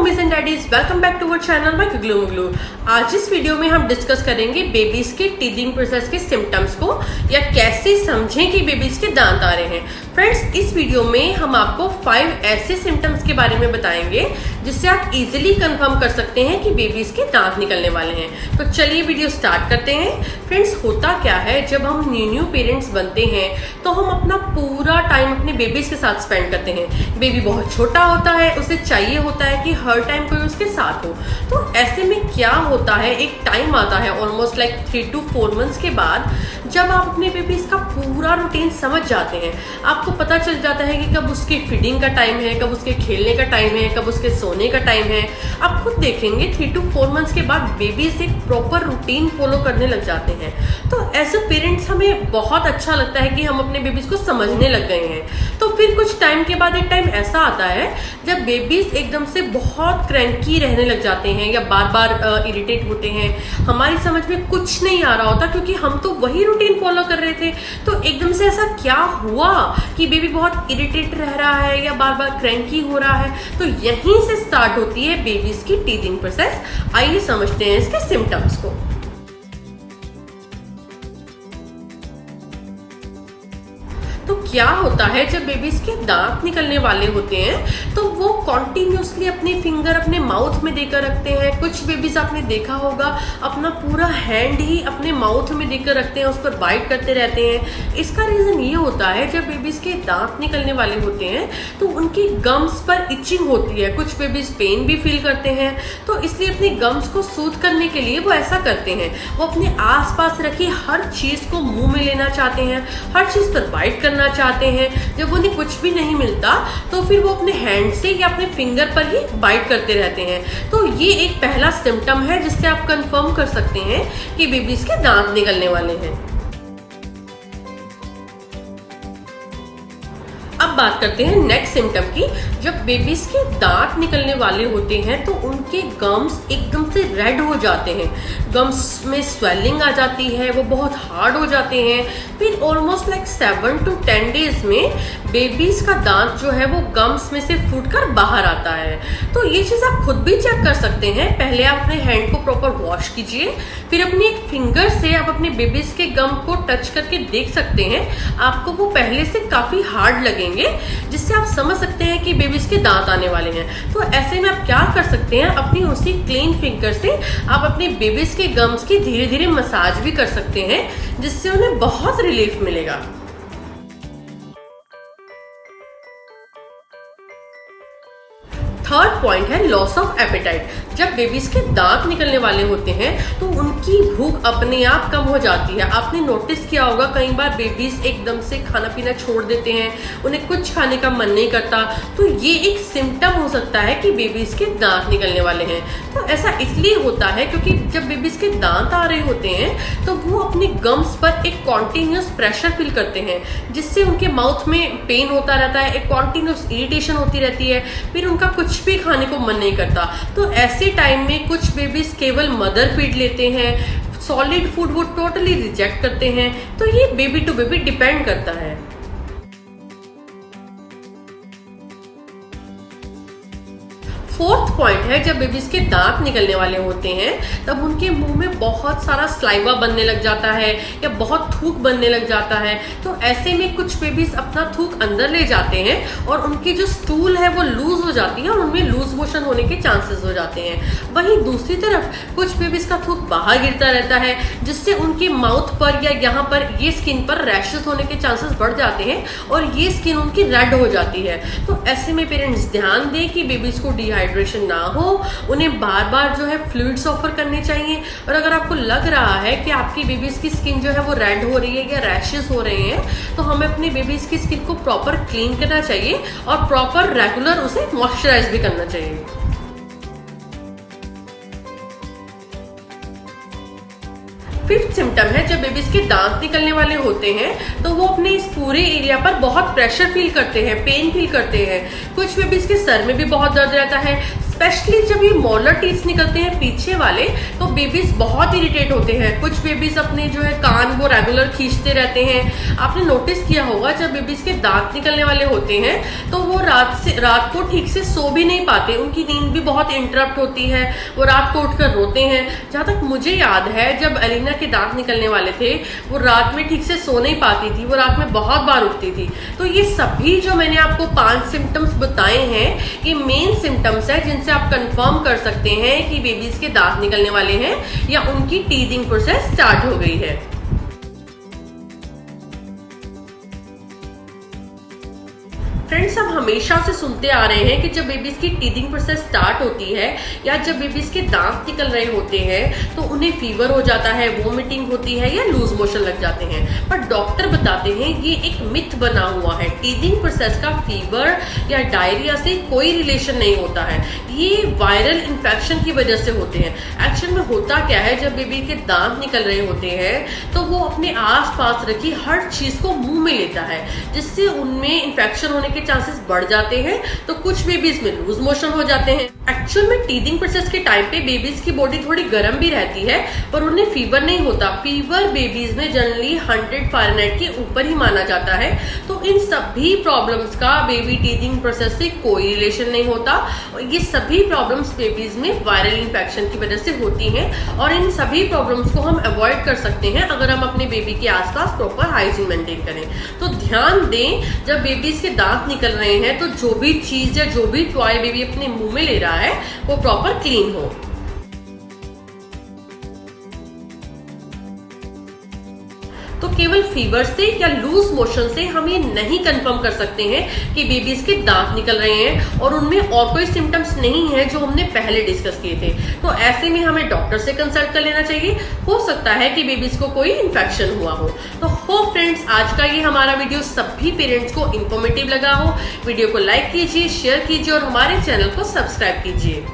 Mummies and daddies, welcome back to our channel my Guglu Muglu. आज इस video में हम डिस्कस करेंगे बेबीज के टीथिंग प्रोसेस के सिम्टम्स को, या कैसे समझें कि बेबीज के दांत आ रहे हैं। फ्रेंड्स, इस वीडियो में हम आपको 5 ऐसे सिम्टम्स के बारे में बताएंगे जिससे आप इजीली कंफर्म कर सकते हैं कि बेबीज के दांत निकलने वाले हैं। तो चलिए वीडियो स्टार्ट करते हैं। फ्रेंड्स, होता क्या है, जब हम न्यू पेरेंट्स बनते हैं तो हम अपना पूरा टाइम अपने बेबीज के साथ स्पेंड करते हैं। बेबी बहुत छोटा होता है, उसे चाहिए होता है कि हर टाइम कोई उसके साथ हो। तो ऐसे में क्या होता है, एक टाइम आता है ऑलमोस्ट लाइक 3 to 4 मंथ्स के बाद, जब आप अपने बेबीज का पूरा रूटीन समझ जाते हैं। आपको पता चल जाता है कि कब उसके फीडिंग का टाइम है, कब उसके खेलने का टाइम है, कब उसके सोने का टाइम है। आप खुद देखेंगे 3 to 4 मंथ्स के बाद बेबीज एक प्रॉपर रूटीन फॉलो करने लग जाते हैं। तो एज अ पेरेंट्स हमें बहुत अच्छा लगता है कि हम अपने बेबीज को समझने लग गए हैं। तो फिर कुछ टाइम के बाद एक टाइम ऐसा आता है जब बेबीज एकदम से बहुत क्रैंकी रहने लग जाते हैं या बार बार इरिटेट होते हैं। हमारी समझ में कुछ नहीं आ रहा होता क्योंकि हम तो वही रूटीन फॉलो कर रहे थे। तो एकदम से ऐसा क्या हुआ कि बेबी बहुत इरिटेट रह रहा है या बार बार क्रैंकी हो रहा है। तो यहीं से स्टार्ट होती है बेबीज की टीथिंग प्रोसेस। आइए समझते हैं इसके सिम्टम्स को। तो क्या होता है, जब बेबीज के दांत निकलने वाले होते हैं तो वो कॉन्टिन्यूसली अपने फिंगर अपने माउथ में देकर रखते हैं। कुछ बेबीज आपने देखा होगा अपना पूरा हैंड ही अपने माउथ में देकर रखते हैं, उस पर बाइट करते रहते हैं। इसका रीजन ये होता है, जब बेबीज के दांत निकलने वाले होते हैं तो उनकी गम्स पर इचिंग होती है। कुछ बेबीज पेन भी फील करते हैं, तो इसलिए अपने गम्स को सूद करने के लिए वो ऐसा करते हैं। वो अपने आसपास रखी हर चीज को मुंह में लेना चाहते हैं, हर चीज पर बाइट करना चाहते हैं। जब उन्हें कुछ भी नहीं मिलता तो फिर वो अपने हैंड से या अपने फिंगर पर ही बाइट करते रहते हैं। तो ये एक पहला सिम्टम है जिससे आप कंफर्म कर सकते हैं कि बेबीज के दांत निकलने वाले हैं। अब बात करते हैं नेक्स्ट सिम्टम की। जब बेबीज के दांत निकलने वाले होते हैं तो उनके गम्स एकदम से रेड हो जाते हैं, गम्स में स्वेलिंग आ जाती है, वो बहुत हार्ड हो जाते हैं। फिर ऑलमोस्ट लाइक 7 to 10 डेज में बेबीज का दांत जो है वो गम्स में से फूटकर बाहर आता है। तो ये चीज़ आप खुद भी चेक कर सकते हैं। पहले आप अपने हैंड को प्रॉपर वॉश कीजिए, फिर अपनी एक फिंगर से आप अपने बेबीज के गम को टच करके देख सकते हैं। आपको वो पहले से काफ़ी हार्ड लगेंगे, जिससे आप समझ सकते हैं कि बेबीज के दांत आने वाले हैं। तो ऐसे में आप क्या कर सकते हैं, अपनी उसी क्लीन फिंगर से आप अपने बेबीज के गम्स की धीरे धीरे मसाज भी कर सकते हैं, जिससे उन्हें बहुत रिलीफ मिलेगा। थर्ड पॉइंट है लॉस ऑफ एपेटाइट। जब बेबीज के दांत निकलने वाले होते हैं तो उनकी भूख अपने आप कम हो जाती है। आपने नोटिस किया होगा कई बार बेबीज एकदम से खाना पीना छोड़ देते हैं, उन्हें कुछ खाने का मन नहीं करता। तो ये एक सिम्टम हो सकता है कि बेबीज के दांत निकलने वाले हैं। तो ऐसा इसलिए होता है क्योंकि जब बेबीज के दांत आ रहे होते हैं तो वो अपने गम्स पर एक कॉन्टिन्यूस प्रेशर फील करते हैं, जिससे उनके माउथ में पेन होता रहता है, एक कॉन्टिन्यूस इरिटेशन होती रहती है, फिर उनका कुछ भी खाने को मन नहीं करता। तो ऐसे टाइम में कुछ बेबीज केवल मदर फीड लेते हैं, सॉलिड फूड वो टोटली रिजेक्ट करते हैं। तो ये बेबी टू बेबी डिपेंड करता है। फोर्थ पॉइंट है, जब बेबीज के दांत निकलने वाले होते हैं तब उनके मुंह में बहुत सारा स्लाइवा बनने लग जाता है या बहुत थूक बनने लग जाता है। तो ऐसे में कुछ बेबीज अपना थूक अंदर ले जाते हैं और उनकी जो स्टूल है वो लूज हो जाती है और उनमें लूज मोशन होने के चांसेस हो जाते हैं। वहीं दूसरी तरफ कुछ बेबीज का थूक बाहर गिरता रहता है, जिससे उनके माउथ पर या यहाँ पर ये स्किन पर रैशेस होने के चांसेस बढ़ जाते हैं और ये स्किन उनकी रेड हो जाती है। तो ऐसे में पेरेंट्स ध्यान दें कि बेबीज को डिहाइड्रेशन ना हो, उन्हें बार बार जो है फ्लूइड्स ऑफर करने चाहिए। और अगर आपको लग रहा है कि आपकी बेबीज की स्किन जो है वो रेड हो रही है या रैशेस हो रहे हैं, तो हमें अपनी बेबीज की स्किन को प्रॉपर क्लीन करना चाहिए और प्रॉपर रेगुलर उसे मॉइस्चराइज भी करना चाहिए। फिफ्थ सिम्टम है, जब बेबीज के दांत निकलने वाले होते हैं तो वो अपने इस पूरे एरिया पर बहुत प्रेशर फील करते हैं, पेन फील करते हैं। कुछ बेबीज के सर में भी बहुत दर्द रहता है, स्पेशली जब ये मोलर टीथ निकलते हैं पीछे वाले, तो बेबीज बहुत इरिटेट होते हैं। कुछ बेबीज अपने जो है कान वो रेगुलर खींचते रहते हैं। आपने नोटिस किया होगा जब बेबीज के दांत निकलने वाले होते हैं तो वो रात को ठीक से सो भी नहीं पाते, उनकी नींद भी बहुत इंटरप्ट होती है, वो रात को उठकर रोते हैं। जहाँ तक मुझे याद है जब एलिना के दांत निकलने वाले थे वो रात में ठीक से सो नहीं पाती थी, वो रात में बहुत बार उठती थी। तो ये सभी जो मैंने आपको 5 सिम्टम्स बताए हैं ये मेन सिम्टम्स है जिनसे आप कंफर्म कर सकते हैं कि बेबीज के दांत निकलने वाले हैं या उनकी टीथिंग प्रोसेस स्टार्ट हो गई है। फ्रेंड्स, हम हमेशा से सुनते आ रहे हैं कि जब बेबीज की टीथिंग प्रोसेस स्टार्ट होती है या जब बेबीज के दांत निकल रहे होते हैं तो उन्हें फीवर हो जाता है, वोमिटिंग होती है या लूज मोशन लग जाते हैं। पर डॉक्टर बताते हैं ये एक मिथ बना हुआ है। टीथिंग प्रोसेस का फीवर या डायरिया से कोई रिलेशन नहीं होता है, ये वायरल इन्फेक्शन की वजह से होते हैं। एक्चुअल में होता क्या है, जब बेबी के दांत निकल रहे होते हैं तो वो अपने आसपास रखी हर चीज को मुंह में लेता है, जिससे उनमें इन्फेक्शन होने के चांसेस बढ़ जाते हैं। तो कुछ बेबीज में लूज मोशन हो जाते हैं। एक्चुअल में टीथिंग प्रोसेस के टाइम पे बेबीज की बॉडी थोड़ी गर्म भी रहती है पर उन्हें फीवर नहीं होता। फीवर बेबीज में जनरली 100 फ़ारेनहाइट के ऊपर ही माना जाता है। तो इन सभी प्रॉब्लम्स का बेबी टीथिंग प्रोसेस से कोई रिलेशन नहीं होता। ये सभी प्रॉब्लम्स बेबीज में वायरल इन्फेक्शन की वजह से होती हैं और इन सभी प्रॉब्लम्स को हम अवॉइड कर सकते हैं अगर हम अपने बेबी के आसपास प्रॉपर हाइजीन मेंटेन करें। तो ध्यान दें, जब बेबीज के दांत निकल रहे हैं तो जो भी चीज या जो भी टॉय बेबी अपने मुंह में ले रहा है वो प्रॉपर क्लीन हो। तो केवल फीवर से या लूज मोशन से हम ये नहीं कंफर्म कर सकते हैं कि बेबीज के दांत निकल रहे हैं और उनमें और कोई सिम्टम्स नहीं है जो हमने पहले डिस्कस किए थे। तो ऐसे में हमें डॉक्टर से कंसल्ट कर लेना चाहिए, हो सकता है कि बेबीज को कोई इन्फेक्शन हुआ हो। तो होप फ्रेंड्स आज का ये हमारा वीडियो सभी पेरेंट्स को इंफॉर्मेटिव लगा हो। वीडियो को लाइक कीजिए, शेयर कीजिए और हमारे चैनल को सब्सक्राइब कीजिए।